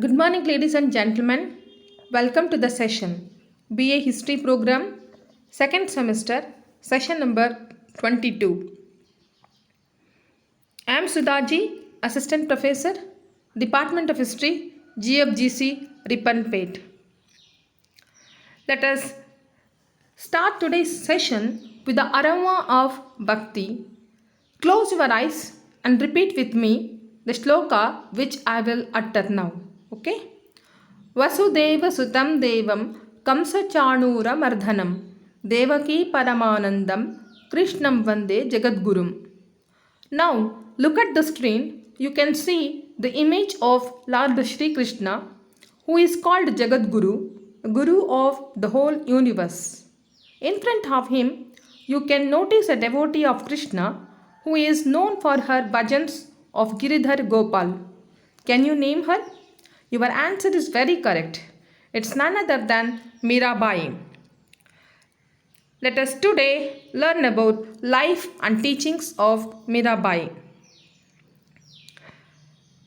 Good morning, ladies and gentlemen. Welcome to the session BA History Program, second semester, session number 22. I am Sudhaji, Assistant Professor, Department of History, GFGC, Ripanpet. Let us start today's session with the aroma of Bhakti. Close your eyes and repeat with me the shloka which I will utter now. Okay? Vasudeva Sutam Devam Kamsa Chanura Mardhanam Devaki Paramanandam Krishnam Vande Jagadgurum. Now look at the screen. You can see the image of Lord Shri Krishna, who is called Jagadguru, Guru of the whole universe. In front of him, you can notice a devotee of Krishna who is known for her bhajans of Giridhar Gopal. Can you name her? Your answer is very correct. It's none other than Mirabai. Let us today learn about life and teachings of Mirabai.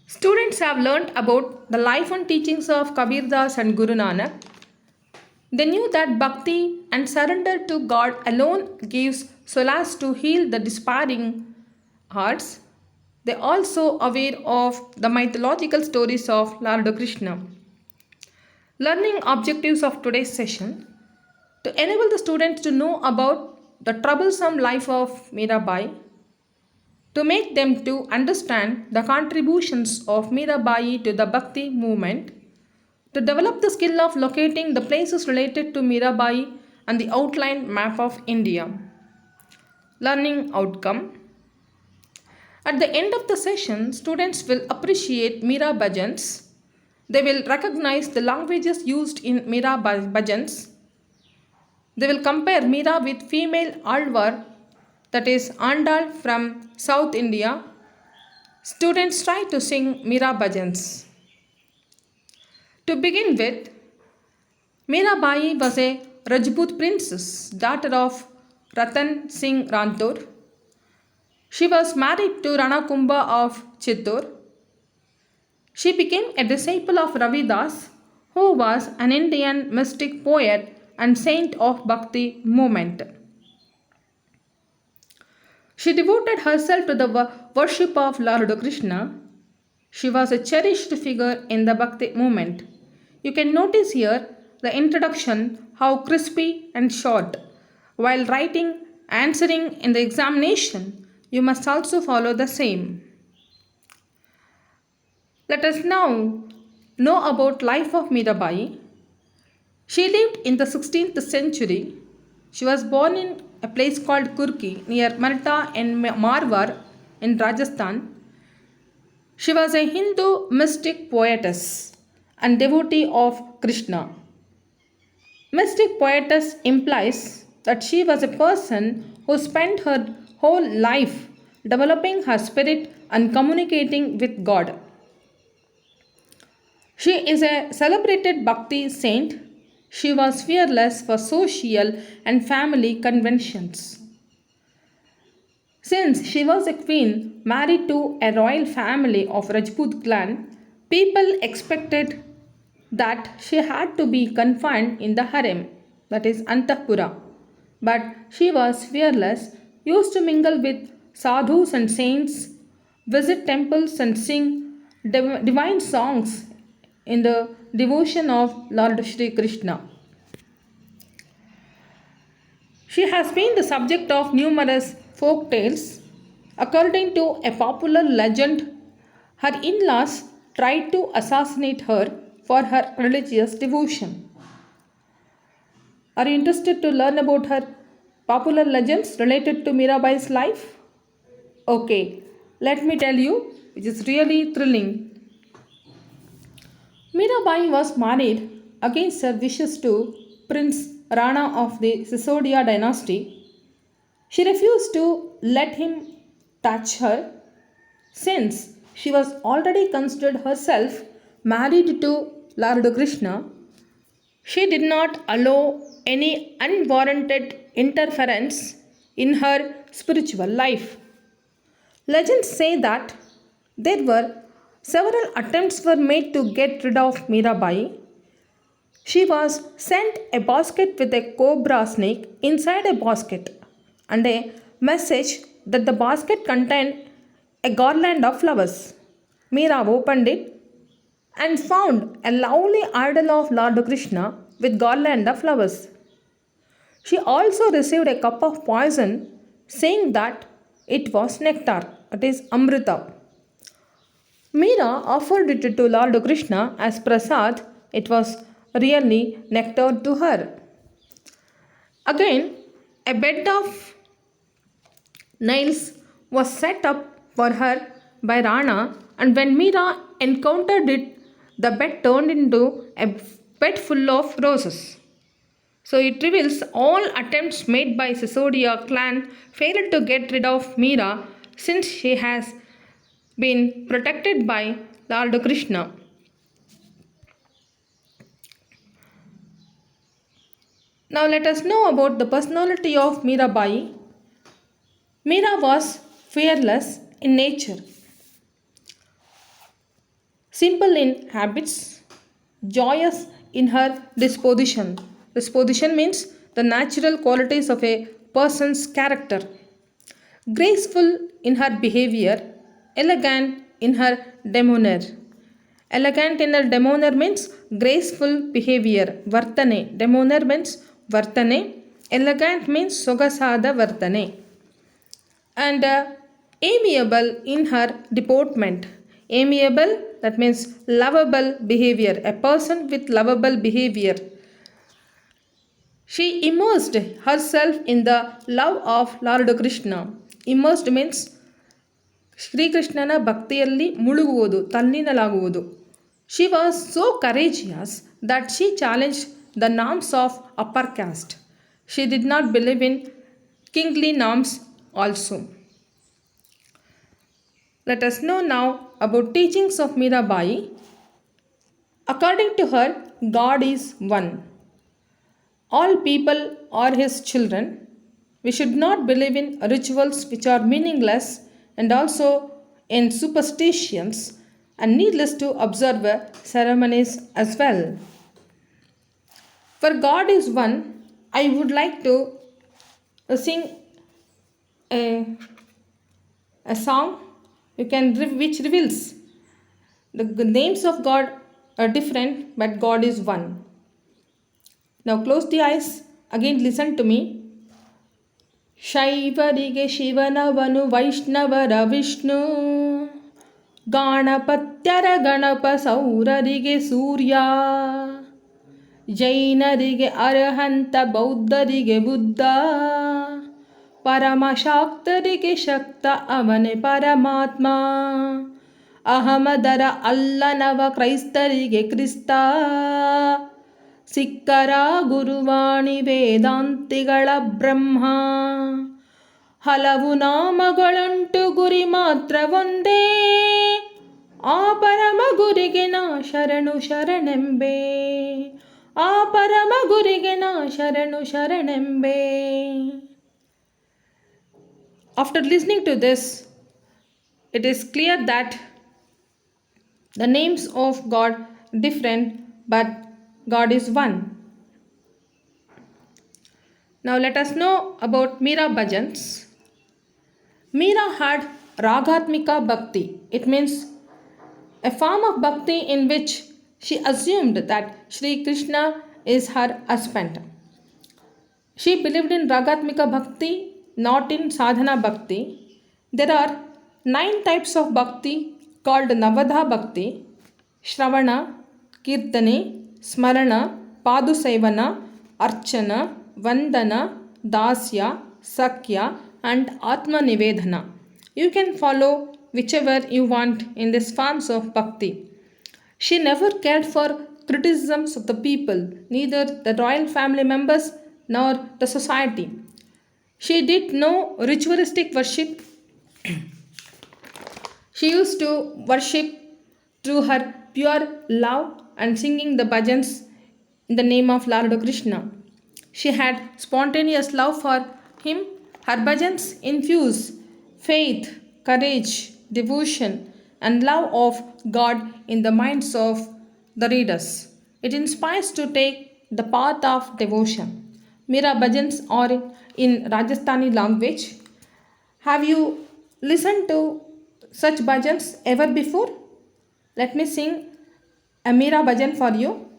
Students have learnt about the life and teachings of Kabir Das and Guru Nanak. They knew that bhakti and surrender to God alone gives solace to heal the despairing hearts. They are also aware of the mythological stories of Lord Krishna. Learning objectives of today's session: to enable the students to know about the troublesome life of Mirabai, to make them to understand the contributions of Mirabai to the Bhakti movement, to develop the skill of locating the places related to Mirabai and the outline map of India. Learning outcome: at the end of the session, students will appreciate Mira Bhajans. They will recognize the languages used in Mira Bhajans. They will compare Mira with female Alvar, that is Andal from South India. Students try to sing Mira Bhajans. To begin with, Mirabai was a Rajput princess, daughter of Ratan Singh Ranthor. She was married to Rana Kumbha of Chittor. She became a disciple of Ravidas, who was an Indian mystic poet and saint of Bhakti movement. She devoted herself to the worship of Lord Krishna. She was a cherished figure in the Bhakti movement. You can notice here the introduction, how crispy and short. While writing, answering in the examination, you must also follow the same. Let us now know about life of Mirabai. She lived in the 16th century. She was born in a place called Kurki near Marta in Marwar in Rajasthan. She was a Hindu mystic poetess and devotee of Krishna. Mystic poetess implies that she was a person who spent her whole life developing her spirit and communicating with God. She is a celebrated Bhakti saint. She was fearless for social and family conventions. Since she was a queen married to a royal family of Rajput clan, people expected that she had to be confined in the harem, that is Antapura. But she was fearless, used to mingle with sadhus and saints, visit temples and sing divine songs in the devotion of Lord Shri Krishna. She has been the subject of numerous folk tales. According to a popular legend, her in laws tried to assassinate her for her religious devotion. Are you interested to learn about her popular legends related to Mirabai's life? Okay, let me tell you, it is really thrilling. Mirabai was married against her wishes to Prince Rana of the Sisodia dynasty. She refused to let him touch her since she was already considered herself married to Lord Krishna. She did not allow any unwarranted interference in her spiritual life. Legends say that there were Several attempts were made to get rid of Mirabai. She was sent a basket with a cobra snake inside a basket and a message that the basket contained a garland of flowers. Meera opened it and found a lovely idol of Lord Krishna with garland of flowers. She also received a cup of poison, saying that it was nectar, that is Amrita. Meera offered it to Lord Krishna as prasad. It was really nectar to her. Again, a bed of nails was set up for her by Rana, and when Meera encountered it, the bed turned into a bed full of roses. So it reveals all attempts made by Sisodia clan failed to get rid of Meera since she has been protected by Lord Krishna. Now let us know about the personality of Mirabai. Meera was fearless in nature, simple in habits, joyous in her disposition. Disposition means the natural qualities of a person's character. Graceful in her behavior, elegant in her demeanor. Elegant in her demeanor means graceful behavior. Vartane. Demeanor means Vartane. Elegant means Sogasada Vartane. And amiable in her deportment. Amiable, that means lovable behavior, a person with lovable behavior. She immersed herself in the love of Lord Krishna. Immersed means Shri ಕೃಷ್ಣನ ಭಕ್ತಿಯಲ್ಲಿ ಮುಳುಗುವುದು, ತಲ್ಲೀನಲಾಗುವುದು. She was so courageous that she challenged the norms of upper caste. She did not believe in kingly norms also. Let us know now about teachings of Mirabai. According to her, God is one. All people are his children. We should not believe in rituals which are meaningless and also in superstitions, and needless to observe ceremonies as well. For God is one, I would like to sing a song which reveals the names of God are different, but God is one. Now close the eyes, again listen to me. ಶೈವರಿಗೆ ಶಿವನವನು, ವೈಷ್ಣವರ Vishnu, ಗಾಣಪತ್ಯರ Ganapa, ಸೌರರಿಗೆ ಸೂರ್ಯ, ಜೈನರಿಗೆ ಅರಹಂತ, ಬೌದ್ಧರಿಗೆ ಬುದ್ಧ, ಪರಮಶಾಕ್ತರಿಗೆ ಶಕ್ತ ಅವನೇ ಪರಮಾತ್ಮ, ಅಹಮದರ ಅಲ್ಲನವ ಕ್ರೈಸ್ತರಿಗೆ ಕ್ರಿಸ್ತ, ಸಿಕ್ಕರ ಗುರುವಾಣಿ ವೇದಾಂತಿಗಳ ಬ್ರಹ್ಮ, ಹಲವು ನಾಮಗಳುಂಟು ಗುರಿ ಮಾತ್ರ ಒಂದೇ, ಆ ಪರಮ ಗುರಿಗೆ ನಾ ಶರಣು ಶರಣೆಂಬೆ, ಆ ಪರಮ ಗುರಿಗೆ ನಾ ಶರಣು ಶರಣೆಂಬೆ. After listening to this, it is clear that the names of God different, but God is one. Now let us know about Meera Bhajans. Meera had Ragatmika Bhakti. It means a form of bhakti in which she assumed that Sri Krishna is her husband. She believed in Ragatmika Bhakti, not in Sadhana Bhakti. There are 9 types of bhakti called Navadha Bhakti: Shravana, Kirtane, Smarana, Padusevana, Archana, Vandana, Dasya, Sakya and Atma Nivedana. You can follow whichever you want in these forms of bhakti. She never cared for criticisms of the people, neither the royal family members nor the society. She did no ritualistic worship. She used to worship through her pure love and singing the bhajans in the name of Lord Krishna. She had spontaneous love for him. Her bhajans infuse faith, courage, devotion, and love of God in the minds of the readers. It inspires to take the path of devotion. Mira bhajans are in Rajasthani language. Have you listened to such bhajans ever before? Let me sing a Mira bhajan for you.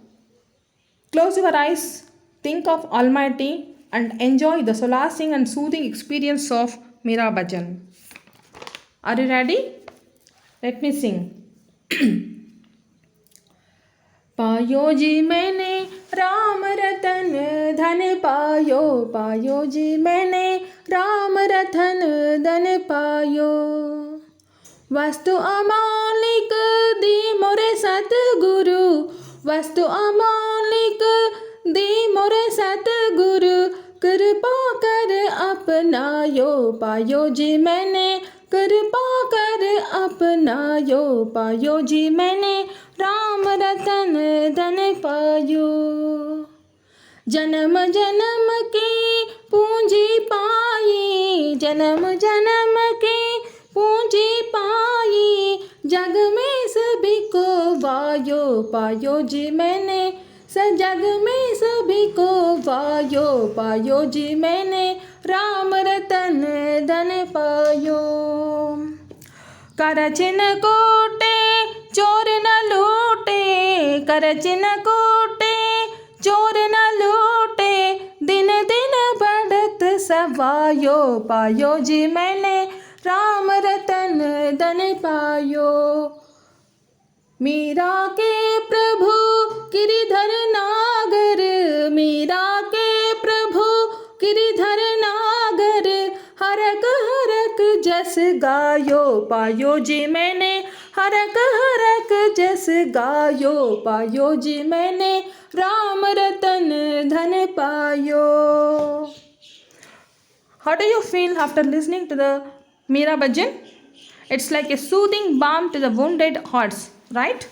Close your eyes, think of Almighty, and enjoy the solacing and soothing experience of Mira bhajan. Are you ready? Let me sing. पायो जी मैंने राम रतन धन पायो, पायो जी मैंने राम रतन धन पायो। वस्तु अमौलिक दी मोरे सतगुरु, वस्तु अमौलिक दी मोरे सतगुरु, कृपा कर अपनायो, पायो जी मैंने कृपा कर अपनायो, पायो जी मैंने राम रतन धन पायो। जन्म जन्म की पूंजी पाई, जन्म जन्म की पूंजी पाई, जग में सभी को वायो, पायो जी मैंने जग में सभी को वायो, पायो जी मैंने राम रतन धन पायो। करचिन कोटे चोर न लूटे, करचिन कोटे चोर न लूटे, दिन दिन बढ़त सवायो, पायो जी मैंने राम रतन धन पायो। मीरा के प्रभु गिरिधर नागर, मीरा के प्रभु गिरिधर नागर, हरक हरक जस गायो, पायो जी मैंने हरक हरक जस गायो, पायो जी मैंने राम रतन धन पायो। How do you feel after listening to the Meera Bhajan? It's like a soothing balm to the wounded hearts, right?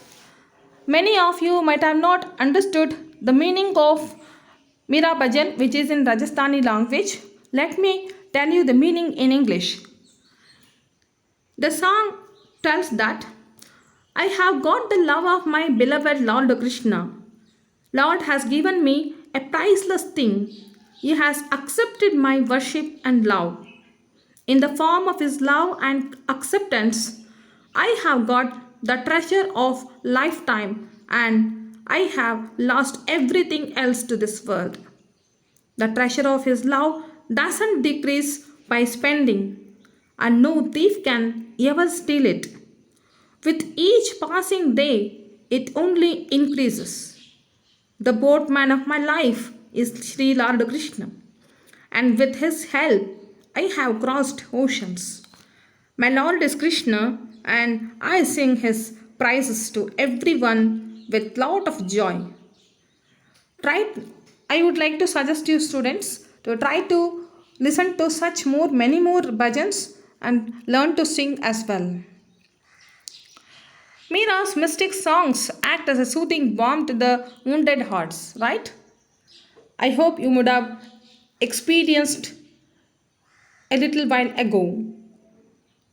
Many of you might have not understood the meaning of Meera Bhajan, which is in Rajasthani language. Let me tell you the meaning in English. The song tells that I have got the love of my beloved Lord Krishna. Lord has given me a priceless thing. He has accepted my worship and love. In the form of His love and acceptance, I have got the treasure of lifetime and I have lost everything else to this world. The treasure of His love doesn't decrease by spending, and no thief can ever steal it. With each passing day, it only increases. The boatman of my life is Sri Lord Krishna, and with his help, I have crossed oceans. My Lord is Krishna, and I sing his praises to everyone with lot of joy. I would like to suggest you students to try to listen to many more bhajans and learn to sing as well. Meera's mystic songs act as a soothing balm to the wounded hearts, right? I hope you would have experienced a little while ago.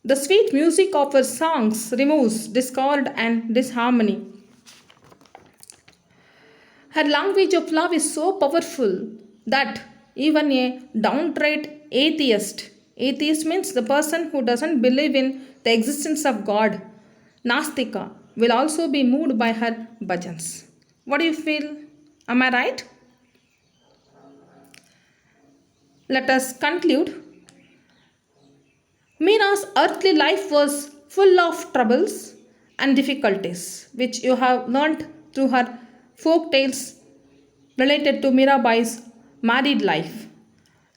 The sweet music of her songs removes discord and disharmony. Her language of love is so powerful that even a downright atheist means the person who doesn't believe in the existence of God, Nastika, will also be moved by her bhajans. What do you feel? Am I right? Let us conclude. Meera's earthly life was full of troubles and difficulties, which you have learnt through her folk tales related to Mirabai's married life.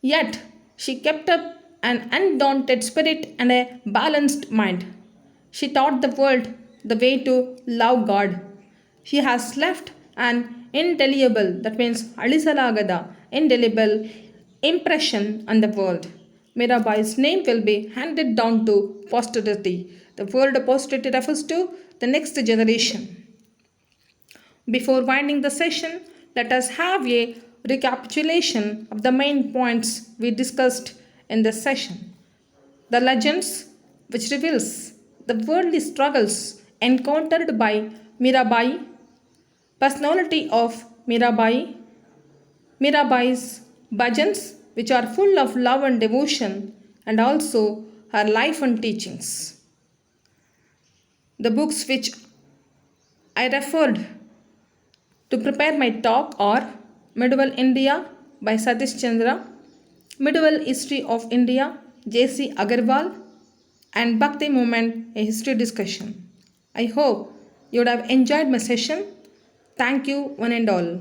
Yet, she kept up an undaunted spirit and a balanced mind. She taught the world the way to love God. She has left an indelible, that means Alisalagada, indelible impression on the world. Mirabai's name will be handed down to posterity. The word posterity refers to the next generation. Before winding the session, let us have a recapitulation of the main points we discussed in this session. The legends, which reveals the worldly struggles encountered by Mirabai, personality of Mirabai's bhajans, which are full of love and devotion, and also her life and teachings. The books which I referred to prepare my talk are Medieval India by Satish Chandra, Medieval History of India, J.C. Agarwal, and Bhakti Movement, a history discussion. I hope you would have enjoyed my session. Thank you, one and all.